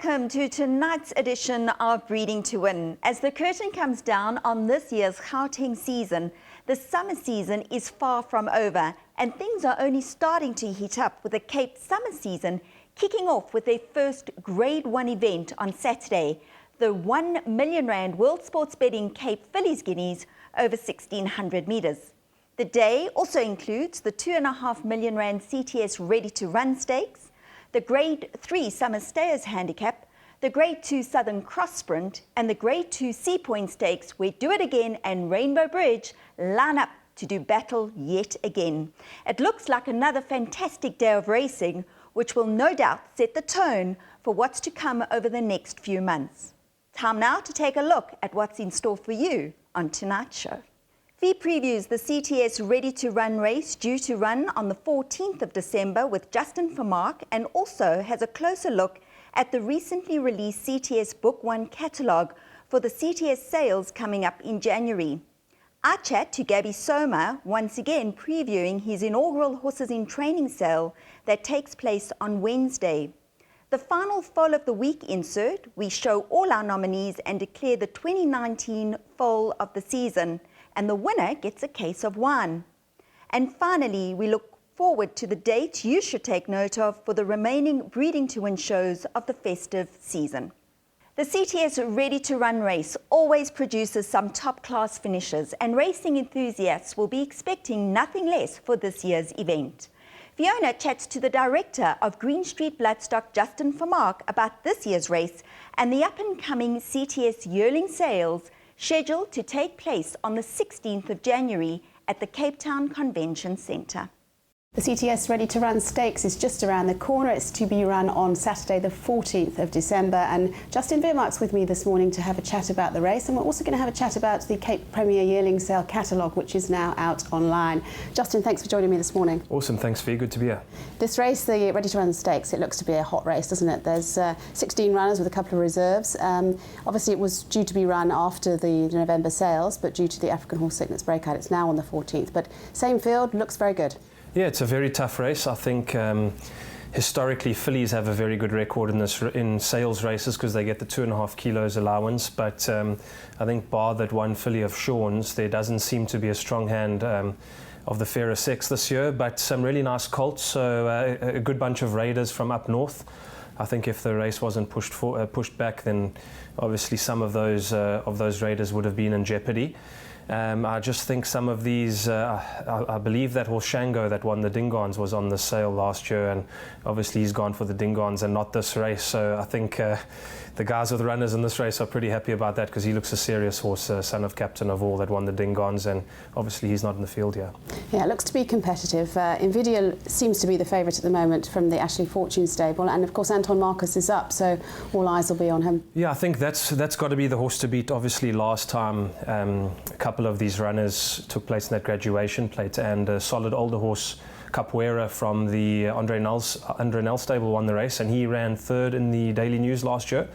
welcome to tonight's edition of Breeding to Win. As the curtain comes down on this year's Gauteng season, the summer season is far from over and things are only starting to heat up with the Cape summer season kicking off with their first Grade 1 event on Saturday, the R1 million World Sports Betting Cape Fillies Guineas over 1600 metres. The day also includes the R2.5 million CTS Ready to Run Stakes, the Grade 3 Summer Stayers Handicap, the Grade 2 Southern Cross Sprint and the Grade 2 Sea Point Stakes, where Do It Again and Rainbow Bridge line up to do battle yet again. It looks like another fantastic day of racing, which will no doubt set the tone for what's to come over the next few months. Time now to take a look at what's in store for you on tonight's show. V previews the CTS Ready to Run race due to run on the 14th of December with Justin Vermaak, and also has a closer look at the recently released CTS Book 1 catalogue for the CTS sales coming up in January. I chat to Gabby Soma, once again previewing his inaugural Horses in Training sale that takes place on Wednesday. The final Foal of the Week insert, we show all our nominees and declare the 2019 Foal of the season, and the winner gets a case of wine. And finally, we look forward to the date you should take note of for the remaining Breeding to Win shows of the festive season. The CTS Ready to Run race always produces some top-class finishes, and racing enthusiasts will be expecting nothing less for this year's event. Fiona chats to the director of Green Street Bloodstock, Justin Vermaak, about this year's race and the up-and-coming CTS yearling sales scheduled to take place on the 16th of January at the Cape Town Convention Centre. The CTS Ready to Run Stakes is just around the corner. It's to be run on Saturday the 14th of December, and Justin Vermaak's with me this morning to have a chat about the race, and we're also going to have a chat about the Cape Premier Yearling Sale catalogue, which is now out online. Justin, thanks for joining me this morning. Awesome, thanks Fee, good to be here. This race, the Ready to Run Stakes, it looks to be a hot race, doesn't it? There's 16 runners with a couple of reserves. Obviously it was due to be run after the November sales, but due to the African horse sickness breakout, it's now on the 14th. But same field, looks very good. Yeah, it's a very tough race. I think historically fillies have a very good record in sales races because they get the 2.5 kilos allowance. But I think bar that one filly of Sean's, there doesn't seem to be a strong hand of the fairer sex this year. But some really nice colts, so a good bunch of raiders from up north. I think if the race wasn't pushed back, then obviously some of those raiders would have been in jeopardy. I just think some of these, I believe that horse Shango that won the Dingons was on the sale last year, and obviously he's gone for the Dingons and not this race. So I think the guys with runners in this race are pretty happy about that because he looks a serious horse, son of Captain of All that won the Dingons, and obviously he's not in the field here. Yeah, it looks to be competitive. Nvidia seems to be the favourite at the moment from the Ashley Fortune stable, and of course Anton Marcus is up, so all eyes will be on him. Yeah, I think that's got to be the horse to beat. Obviously last time a couple of these runners took place in that graduation plate, and a solid older horse Capoeira from the Andre Nel stable won the race, and he ran third in the Daily News last year.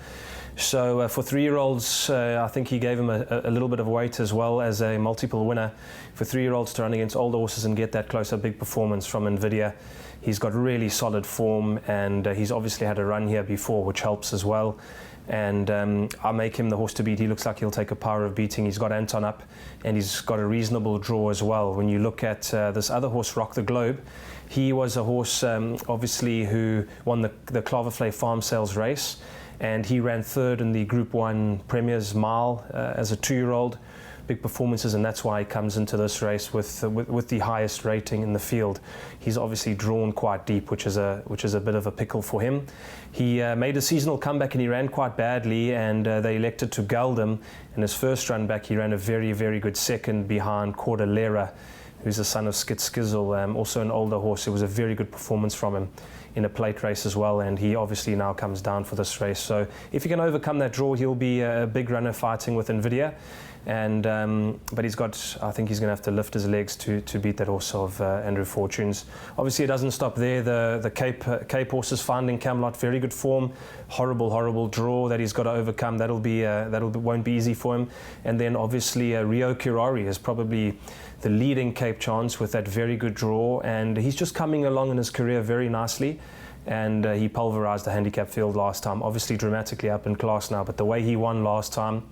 So for 3-year-olds, I think he gave him a little bit of weight as well as a multiple winner. For 3-year-olds to run against older horses and get that close, a big performance from Nvidia. He's got really solid form, and he's obviously had a run here before, which helps as well. And I make him the horse to beat. He looks like he'll take a power of beating. He's got Anton up, and he's got a reasonable draw as well. When you look at this other horse, Rock the Globe, he was a horse obviously who won the Claverflay Farm Sales race, and he ran third in the Group 1 Premier's Mile as a 2-year-old. Big performances, and that's why he comes into this race with the highest rating in the field. He's obviously drawn quite deep, which is a bit of a pickle for him. He made a seasonal comeback and he ran quite badly, and they elected to geld him. In his first run back, he ran a very, very good second behind Cordillera, who's the son of Skit Skizzle, also an older horse. It was a very good performance from him in a plate race as well, and he obviously now comes down for this race. So if he can overcome that draw, he'll be a big runner fighting with Nvidia. And but I think he's going to have to lift his legs to beat that horse of Andrew Fortunes. Obviously it doesn't stop there. The Cape horses finding Camelot, very good form, horrible draw that he's got to overcome. Won't be easy for him. And then obviously Rio Kirari is probably the leading Cape chance with that very good draw, and he's just coming along in his career very nicely. and he pulverized the handicap field last time. Obviously dramatically up in class now, but the way he won last time,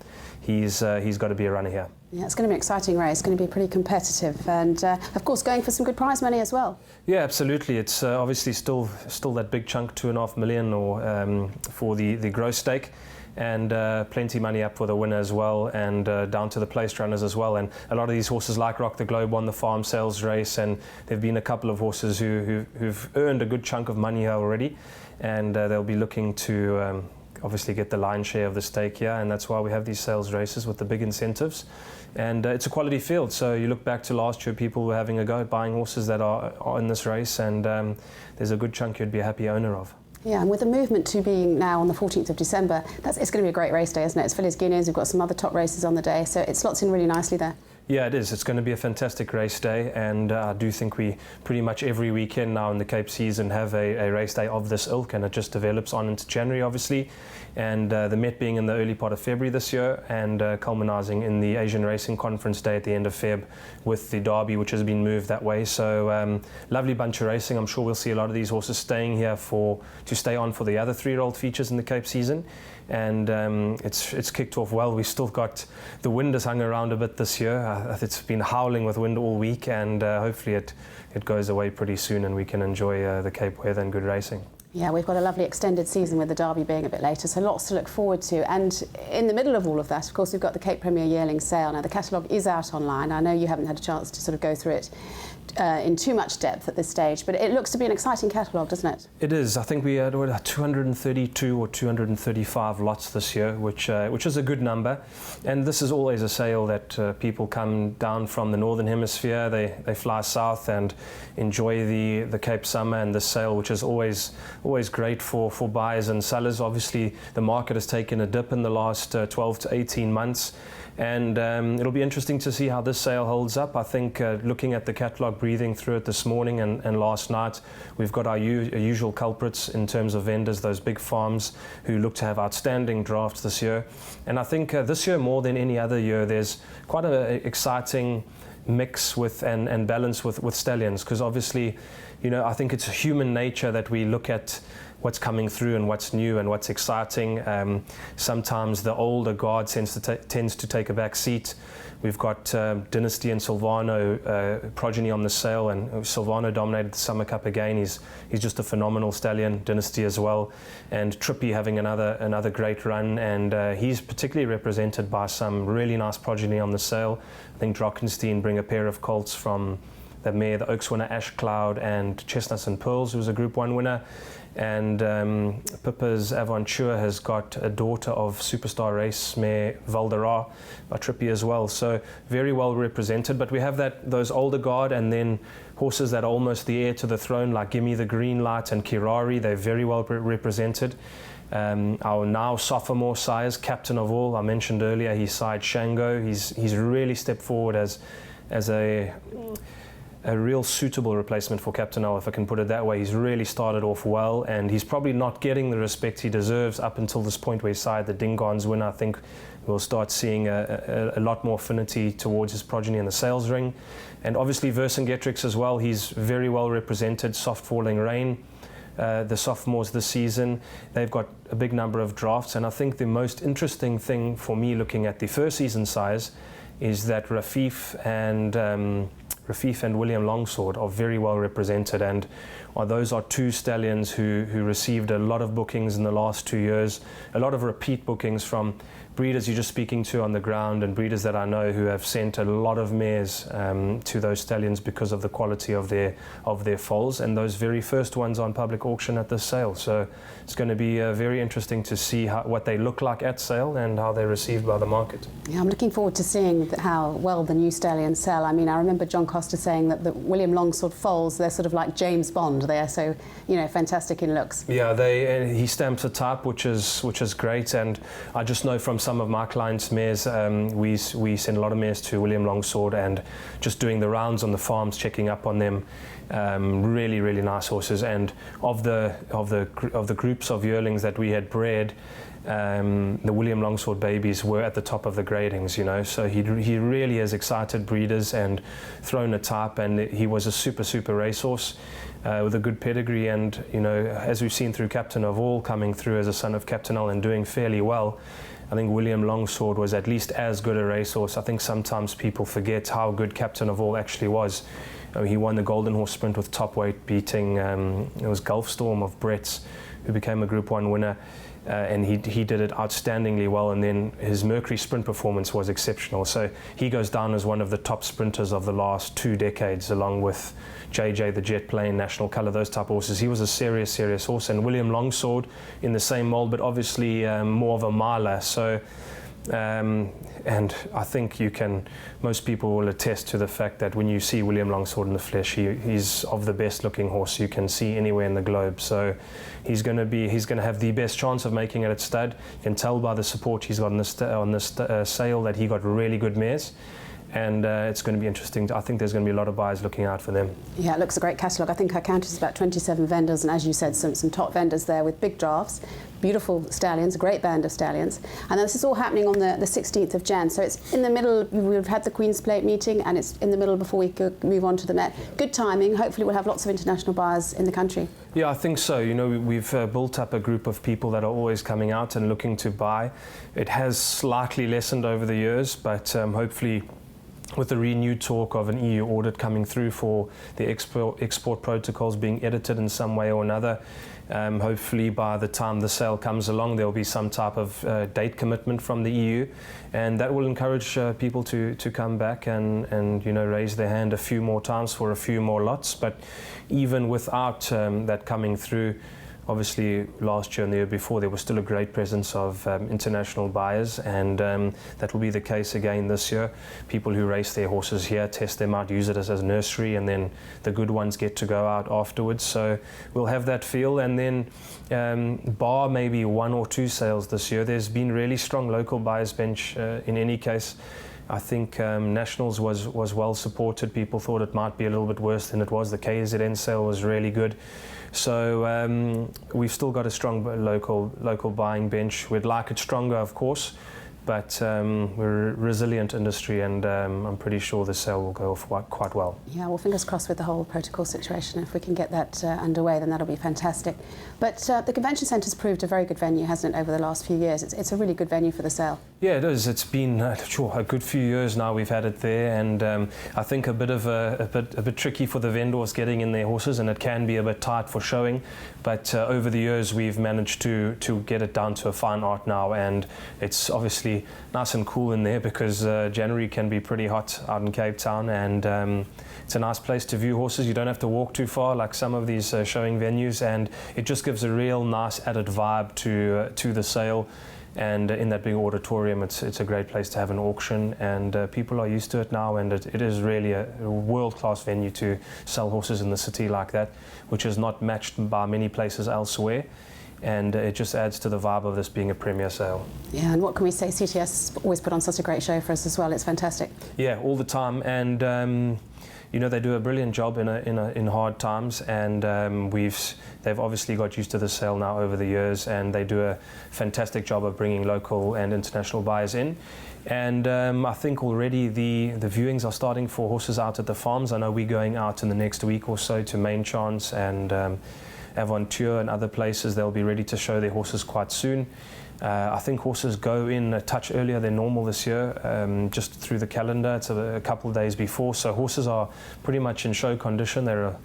he's got to be a runner here. Yeah, it's going to be an exciting race. It's going to be pretty competitive, and of course going for some good prize money as well. Yeah, absolutely. It's obviously still that big chunk, 2.5 million, or for the gross stake, and plenty money up for the winner as well, and down to the placed runners as well. And a lot of these horses, like Rock the Globe, won the farm sales race, and there've been a couple of horses who've earned a good chunk of money here already, and they'll be looking to obviously get the lion's share of the stake here, and that's why we have these sales races with the big incentives. And it's a quality field, so you look back to last year, people were having a go at buying horses that are in this race, and there's a good chunk you'd be a happy owner of. Yeah, and with the movement to being now on the 14th of December, it's going to be a great race day, isn't it? It's Phyllis Guineas, we've got some other top races on the day, so it slots in really nicely there. Yeah, it is. It's going to be a fantastic race day, and I do think we pretty much every weekend now in the Cape season have a race day of this ilk, and it just develops on into January, obviously, and the Met being in the early part of February this year, and culminating in the Asian Racing Conference Day at the end of Feb with the Derby, which has been moved that way. So lovely bunch of racing. I'm sure we'll see a lot of these horses staying here to stay on for the other 3-year-old features in the Cape season. And it's kicked off well. We've still got the wind has hung around a bit this year. It's been howling with wind all week, and hopefully it goes away pretty soon and we can enjoy the Cape weather and good racing. Yeah, we've got a lovely extended season with the Derby being a bit later, so lots to look forward to. And in the middle of all of that, of course, we've got the Cape Premier Yearling Sale. Now, the catalogue is out online. I know you haven't had a chance to sort of go through it in too much depth at this stage, but it looks to be an exciting catalogue, doesn't it? It is. I think we had 232 or 235 lots this year, which is a good number. And this is always a sale that people come down from the Northern Hemisphere. They fly south and enjoy the Cape summer, and this sale, which is always great for buyers and sellers. Obviously, the market has taken a dip in the last 12 to 18 months. And it'll be interesting to see how this sale holds up. I think looking at the catalogue, breathing through it this morning and last night, we've got our usual culprits in terms of vendors, those big farms who look to have outstanding drafts this year. And I think this year, more than any other year, there's quite an exciting mix with and balance with stallions, because obviously, I think it's human nature that we look at what's coming through and what's new and what's exciting. Sometimes the older guard tends to take a back seat. We've got Dynasty and Silvano progeny on the sale, and Silvano dominated the Summer Cup again. He's just a phenomenal stallion. Dynasty as well, and Trippy having another great run, and he's particularly represented by some really nice progeny on the sale. I think Drockenstein bring a pair of colts from the mare, the Oaks winner Ash Cloud, and Chestnuts and Pearls, who was a Group 1 winner. And Pippa's Aventure has got a daughter of superstar race mare Valdera by Trippy as well. So very well represented. But we have those older guard, and then horses that are almost the heir to the throne, like Gimme the Green Light and Kirari. They're very well represented. Our now sophomore sires, Captain of All, I mentioned earlier, he sired Shango. He's really stepped forward as a real suitable replacement for Captain L, if I can put it that way. He's really started off well, and he's probably not getting the respect he deserves up until this point where he sired the Dingons winner. I think we'll start seeing a lot more affinity towards his progeny in the sales ring. And obviously Vercingetorix as well, he's very well represented. Soft Falling Rain, the sophomores this season, they've got a big number of drafts, and I think the most interesting thing for me looking at the first season size is that Rafif and William Longsword are very well represented, and those are two stallions who received a lot of bookings in the last 2 years, a lot of repeat bookings from breeders you're just speaking to on the ground, and breeders that I know who have sent a lot of mares to those stallions because of the quality of their foals, and those very first ones on public auction at this sale. So it's going to be very interesting to see what they look like at sale and how they're received by the market. Yeah, I'm looking forward to seeing how well the new stallions sell. I mean, I remember John Costa saying that the William Longsword foals, they're sort of like James Bond. They are so, fantastic in looks. Yeah, he stamps a type, which is great, and I just know from some of my clients' mares, we send a lot of mares to William Longsword, and just doing the rounds on the farms, checking up on them. Really, really nice horses, and of the groups of yearlings that we had bred, the William Longsword babies were at the top of the gradings, you know, so he really has excited breeders and thrown a type, and he was a super racehorse with a good pedigree. And, you know, as we've seen through Captain of All coming through as a son of Captain L and doing fairly well, I think William Longsword was at least as good a racehorse. I think sometimes people forget how good Captain of All actually was. He won the Golden Horse Sprint with top weight, beating it was Gulfstorm of Brett's, who became a Group 1 winner. And he did it outstandingly well, and then his Mercury Sprint performance was exceptional. So he goes down as one of the top sprinters of the last 2 decades, along with JJ, the Jet Plane, National Colour, those type of horses. He was a serious horse. And William Longsword in the same mould, but obviously more of a miler. So and I think most people will attest to the fact that when you see William Longsword in the flesh, he's of the best looking horse you can see anywhere in the globe. So he's going to have the best chance of making it at stud. You can tell by the support he's got on this sale that he got really good mares. And it's going to be interesting. I think there's going to be a lot of buyers looking out for them. Yeah, it looks a great catalogue. I think I counted about 27 vendors, and as you said, some top vendors there with big drafts, beautiful stallions, a great band of stallions. And this is all happening on the 16th of Jan. So it's in the middle. We've had the Queen's Plate meeting, and it's in the middle before we could move on to the Met. Good timing. Hopefully we'll have lots of international buyers in the country. Yeah, I think so. You know, we've built up a group of people that are always coming out and looking to buy. It has slightly lessened over the years, but hopefully, with the renewed talk of an EU audit coming through for the export protocols being edited in some way or another, hopefully by the time the sale comes along, there will be some type of date commitment from the EU, and that will encourage people to come back and you know, raise their hand a few more times for a few more lots. But even without that coming through, obviously last year and the year before there was still a great presence of international buyers, and that will be the case again this year. People who race their horses here, test them out, use it as a nursery, and then the good ones get to go out afterwards. So we'll have that feel, and then bar maybe 1 or 2 sales this year, there's been really strong local buyers bench in any case. I think Nationals was well supported. People thought it might be a little bit worse than it was. The KZN sale was really good. So we've still got a strong local buying bench. We'd like it stronger, of course, but we're a resilient industry, and I'm pretty sure the sale will go off quite well. Yeah, well, fingers crossed with the whole protocol situation. If we can get that underway, then that'll be fantastic. But the convention centre's proved a very good venue, hasn't it, over the last few years? It's a really good venue for the sale. Yeah, it is. It's been a good few years now we've had it there, and I think a bit tricky for the vendors getting in their horses, and it can be a bit tight for showing. But over the years we've managed to get it down to a fine art now, and it's obviously nice and cool in there because January can be pretty hot out in Cape Town, and it's a nice place to view horses. You don't have to walk too far like some of these showing venues, and it just gives a real nice added vibe to the sale. And in that big auditorium, it's a great place to have an auction, and people are used to it now, and it is really a world-class venue to sell horses in the city like that, which is not matched by many places elsewhere. And it just adds to the vibe of this being a premier sale. Yeah, and what can we say? CTS always put on such a great show for us as well. It's fantastic. Yeah, all the time, and you know, they do a brilliant job in hard times, and they've obviously got used to the sale now over the years, and they do a fantastic job of bringing local and international buyers in. And I think already the viewings are starting for horses out at the farms. I know we're going out in the next week or so to Main Chance and Aventure and other places. They'll be ready to show their horses quite soon. I think horses go in a touch earlier than normal this year, just through the calendar. It's a couple of days before, so horses are pretty much in show condition. They're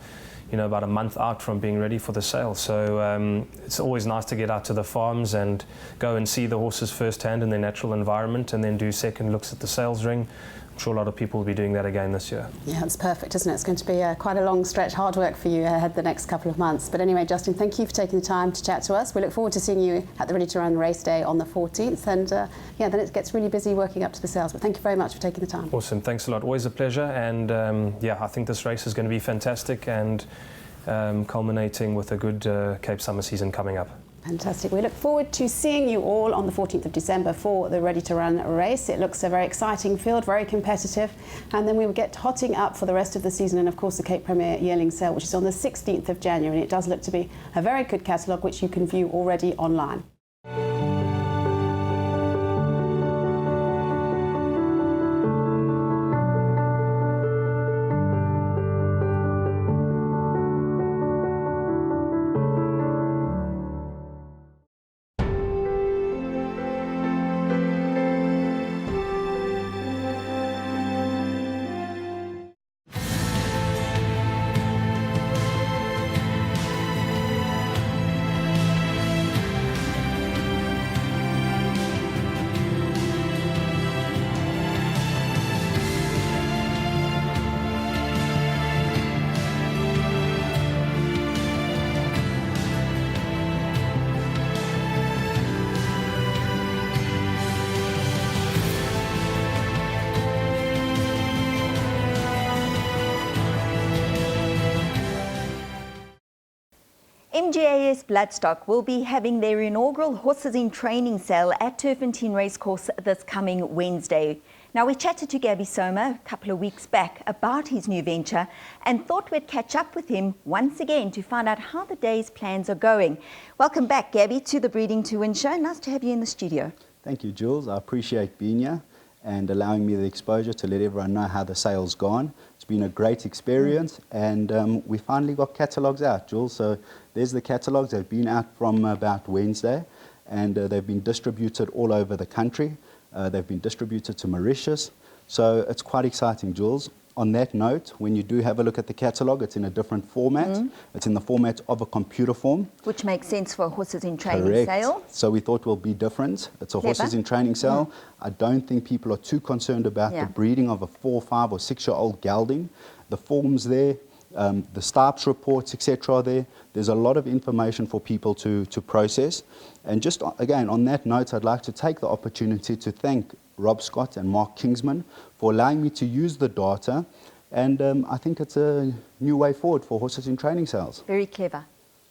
about a month out from being ready for the sale. So it's always nice to get out to the farms and go and see the horses firsthand in their natural environment, and then do second looks at the sales ring. I'm sure a lot of people will be doing that again this year. Yeah, it's perfect, isn't it? It's going to be quite a long stretch, hard work for you ahead the next couple of months. But anyway, Justin, thank you for taking the time to chat to us. We look forward to seeing you at the Ready to Run race day on the 14th. And yeah, then it gets really busy working up to the sales. But thank you very much for taking the time. Awesome, thanks a lot. Always a pleasure. And yeah, I think this race is going to be fantastic, and culminating with a good Cape Summer season coming up. Fantastic. We look forward to seeing you all on the 14th of December for the Ready to Run race. It looks a very exciting field, very competitive, and then we will get hotting up for the rest of the season, and of course the Cape Premier Yearling Sale, which is on the 16th of January, and it does look to be a very good catalogue which you can view already online. MGAS Bloodstock will be having their inaugural Horses in Training sale at Turfentine Racecourse this coming Wednesday. Now, we chatted to Gabby Soma a couple of weeks back about his new venture and thought we'd catch up with him once again to find out how the day's plans are going. Welcome back, Gabby, to the Breeding to Win show. Nice to have you in the studio. Thank you, Jules. I appreciate being here and allowing me the exposure to let everyone know how the sale's gone. It's been a great experience, and we finally got catalogues out, Jules. So there's the catalogues. They've been out from about Wednesday, and they've been distributed all over the country. They've been distributed to Mauritius. So it's quite exciting, Jules. On that note, when you do have a look at the catalogue, it's in a different format. It's in the format of a computer form. Which makes sense for a Horses in Training Correct. sale. So we thought we'll be different. It's a Clever. Horses in Training sale. I don't think people are too concerned about the breeding of a 4, 5 or 6-year-old gelding. The forms there, the starts reports, etc. are there. There's a lot of information for people to process. And just again, on that note, I'd like to take the opportunity to thank Rob Scott and Mark Kingsman for allowing me to use the data, and I think it's a new way forward for Horses in Training sales. Very clever.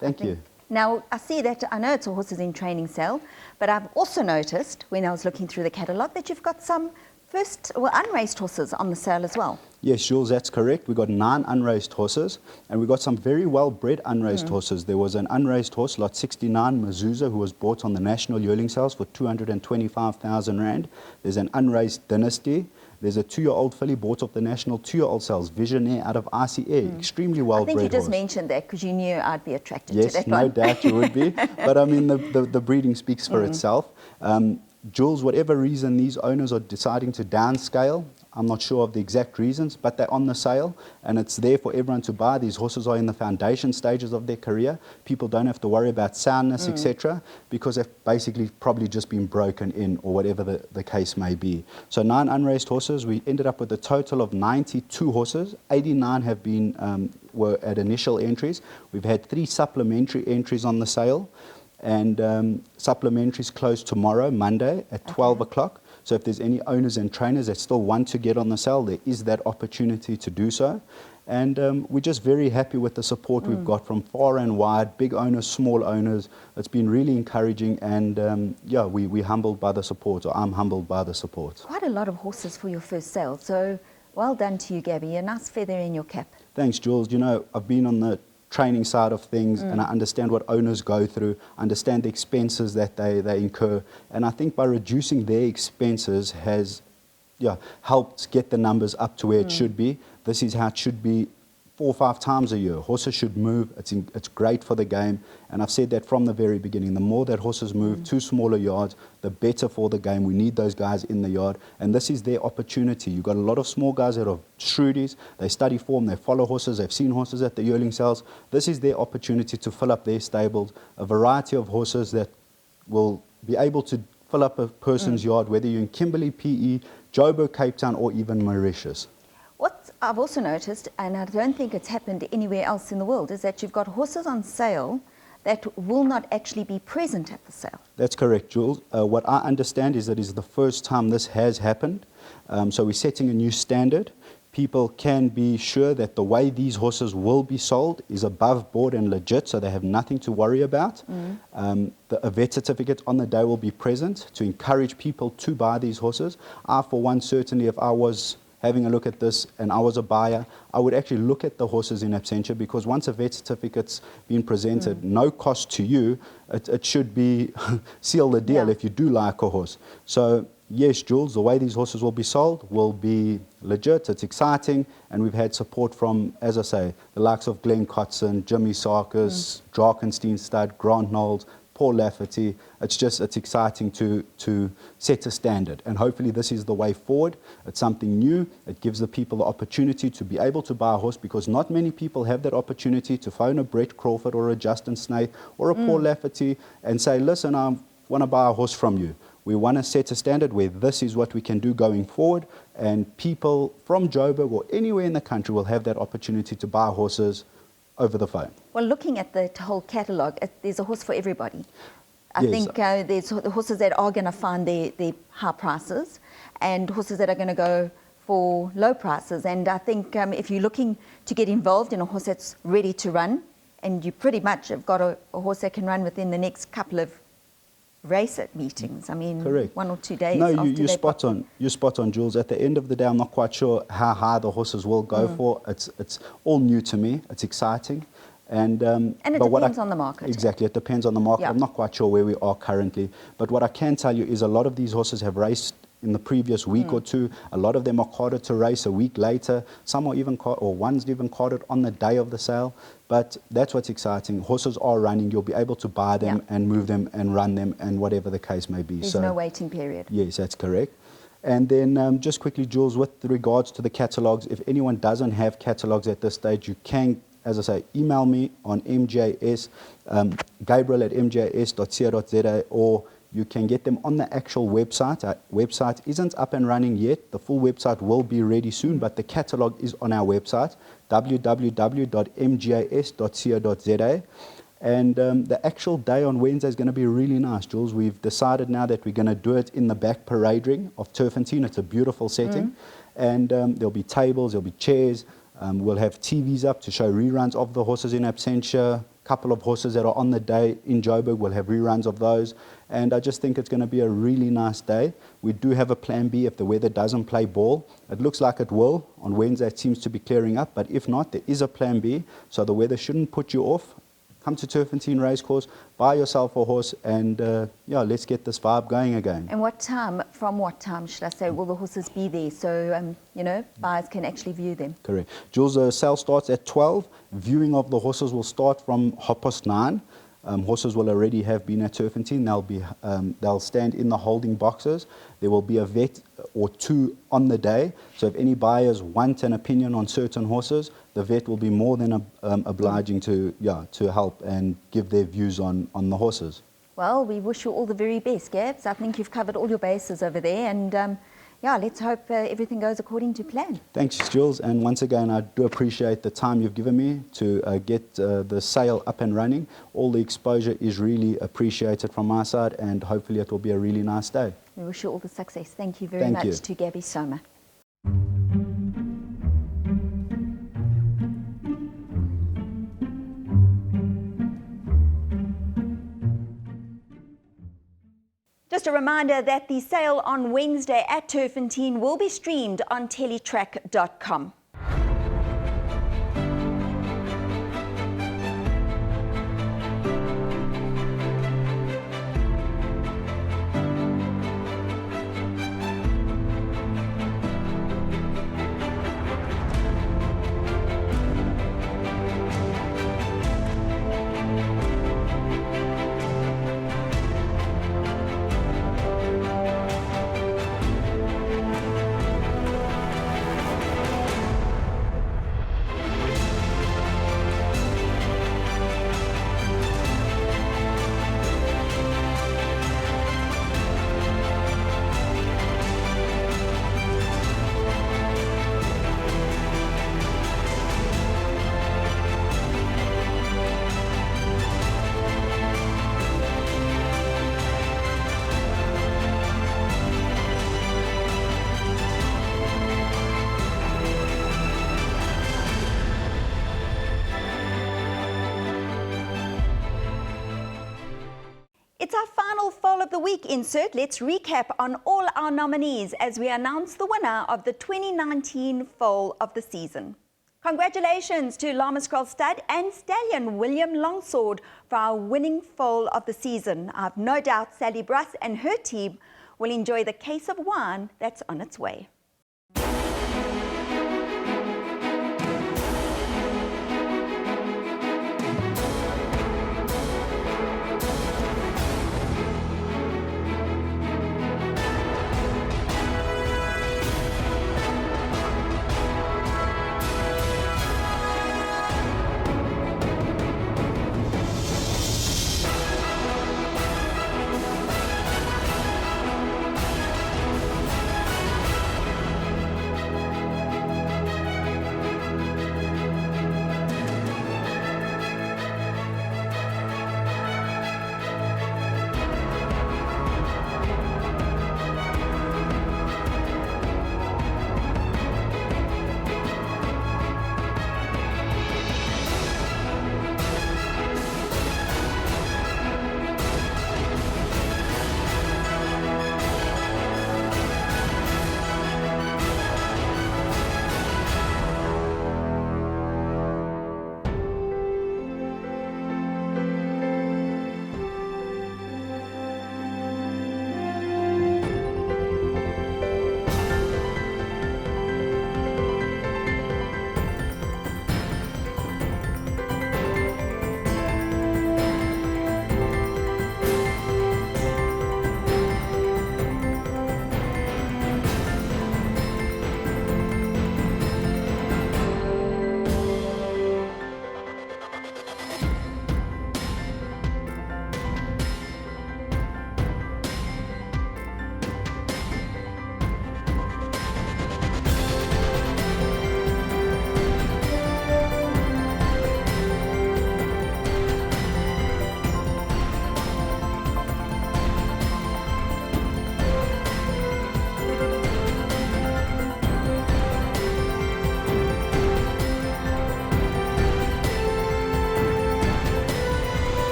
Thank you. Now, I see that, I know it's a Horses in Training sale, but I've also noticed when I was looking through the catalogue that you've got some unraced horses on the sale as well. Yes, Jules, that's correct. We've got 9 unraced horses, and we've got some very well-bred unraced horses. There was an unraced horse, lot 69, Mazuza, who was bought on the national yearling sales for 225,000 Rand. There's an unraced Dynasty. There's a 2-year-old filly bought off the national 2-year-old sales, Visionaire out of RCA. Extremely well-bred I think you just horse. mentioned that because you knew I'd be attracted to Yes, that no one. doubt you would be. But I mean, the breeding speaks for itself. Jules, whatever reason these owners are deciding to downscale, I'm not sure of the exact reasons, but they're on the sale and it's there for everyone to buy. These horses are in the foundation stages of their career. People don't have to worry about soundness, etc., because they've basically probably just been broken in or whatever the case may be. So 9 unraced horses. We ended up with a total of 92 horses. 89 have been were at initial entries. We've had 3 supplementary entries on the sale. And supplementaries close tomorrow, Monday, at 12 o'clock. So if there's any owners and trainers that still want to get on the sale, there is that opportunity to do so. And we're just very happy with the support we've got from far and wide, big owners, small owners. It's been really encouraging, and yeah, we're humbled by the support, or I'm humbled by the support. Quite a lot of horses for your first sale, so well done to you, Gabby. A nice feather in your cap. Thanks, Jules. You know, I've been on the training side of things, and I understand what owners go through, understand the expenses that they incur, and I think by reducing their expenses has helped get the numbers up to where it should be. This is how it should be 4 or 5 times a year. Horses should move. It's great for the game, and I've said that from the very beginning. The more that horses move to smaller yards, the better for the game. We need those guys in the yard, and this is their opportunity. You've got a lot of small guys that are shrewdies. They study form, they follow horses, they've seen horses at the yearling sales. This is their opportunity to fill up their stables, a variety of horses that will be able to fill up a person's yard, whether you're in Kimberley, PE, Joburg, Cape Town, or even Mauritius. What I've also noticed, and I don't think it's happened anywhere else in the world, is that you've got horses on sale that will not actually be present at the sale. That's correct, Jules. What I understand is that it's the first time this has happened. So we're setting a new standard. People can be sure that the way these horses will be sold is above board and legit, so they have nothing to worry about. A vet certificate on the day will be present to encourage people to buy these horses. I, for one, certainly, if I was having a look at this and I was a buyer, I would actually look at the horses in absentia, because once a vet certificate's been presented, no cost to you, it should be seal the deal if you do like a horse. So yes, Jules, the way these horses will be sold will be legit, it's exciting, and we've had support from, as I say, the likes of Glenn Cotson, Jimmy Sarkis, Drakenstein Stud, Grant Knowles, Paul Lafferty. It's exciting to set a standard, and hopefully this is the way forward. It's something new. It gives the people the opportunity to be able to buy a horse, because not many people have that opportunity to phone a Brett Crawford or a Justin Snaith or a Paul Lafferty and say, listen, I want to buy a horse from you. We want to set a standard where this is what we can do going forward, and people from Joburg or anywhere in the country will have that opportunity to buy horses over the phone. Well, looking at the whole catalogue, there's a horse for everybody. I Yes. think there's the horses that are going to find their high prices, and horses that are going to go for low prices. And I think if you're looking to get involved in a horse that's ready to run, and you pretty much have got a horse that can run within the next couple of race at meetings. I mean, Correct. 1 or 2 days No, after you're they spot on. You're spot on, Jules. At the end of the day, I'm not quite sure how high the horses will go for. It's all new to me. It's exciting. And it but depends on the market. Exactly, it depends on the market. Yeah. I'm not quite sure where we are currently. But what I can tell you is a lot of these horses have raced in the previous week or two. A lot of them are carded to race a week later. Some are even one's even carded on the day of the sale. But that's what's exciting. Horses are running. You'll be able to buy them and move them and run them and whatever the case may be. There's no waiting period. Yes, that's correct. And then just quickly, Jules, with regards to the catalogues, if anyone doesn't have catalogues at this stage, you can, as I say, email me on MJS, gabriel@mjs.co.za, or you can get them on the actual website. Our website isn't up and running yet. The full website will be ready soon, but the catalogue is on our website, www.mjs.co.za. And the actual day on Wednesday is going to be really nice, Jules. We've decided now that we're going to do it in the back parade ring of Turfentine. It's a beautiful setting. And there'll be tables, there'll be chairs. We'll have TVs up to show reruns of the horses in absentia. A couple of horses that are on the day in Joburg, we'll have reruns of those. And I just think it's going to be a really nice day. We do have a plan B if the weather doesn't play ball. It looks like it will. On Wednesday it seems to be clearing up, but if not, there is a plan B. So the weather shouldn't put you off. Come to Turfentine Racecourse, buy yourself a horse, and yeah, let's get this vibe going again. And what time, from what time should I say, will the horses be there so, you know, buyers can actually view them? Correct. Jules, the sale starts at 12. Viewing of the horses will start from 9:30. Horses will already have been at Turfentine. They'll stand in the holding boxes. There will be a vet or two on the day. So if any buyers want an opinion on certain horses, the vet will be more than obliging to help and give their views on the horses. Well, we wish you all the very best, Gabs. I think you've covered all your bases over there, and yeah, let's hope everything goes according to plan. Thanks, Jules. And once again, I do appreciate the time you've given me to get the sale up and running. All the exposure is really appreciated from my side, and hopefully it will be a really nice day. We wish you all the success. Thank you very much to Gabby Soma. Just a reminder that the sale on Wednesday at Turfentine will be streamed on teletrack.com. It's our final Foal of the Week insert. Let's recap on all our nominees as we announce the winner of the 2019 Foal of the Season. Congratulations to Lama Scroll Stud and Stallion William Longsword for our winning Foal of the Season. I've no doubt Sally Bruss and her team will enjoy the case of wine that's on its way.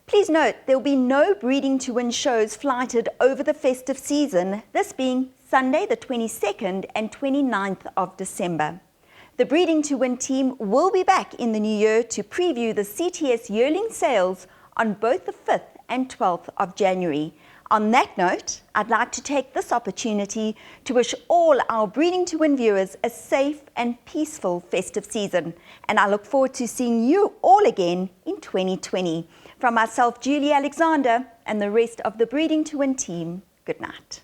Please note there will be no Breeding to Win shows flighted over the festive season, this being Sunday the 22nd and 29th of December. The Breeding to Win team will be back in the new year to preview the CTS yearling sales on both the 5th and 12th of January. On that note, I'd like to take this opportunity to wish all our Breeding to Win viewers a safe and peaceful festive season, and I look forward to seeing you all again in 2020. From myself, Julie Alexander, and the rest of the Breeding to Win team, good night.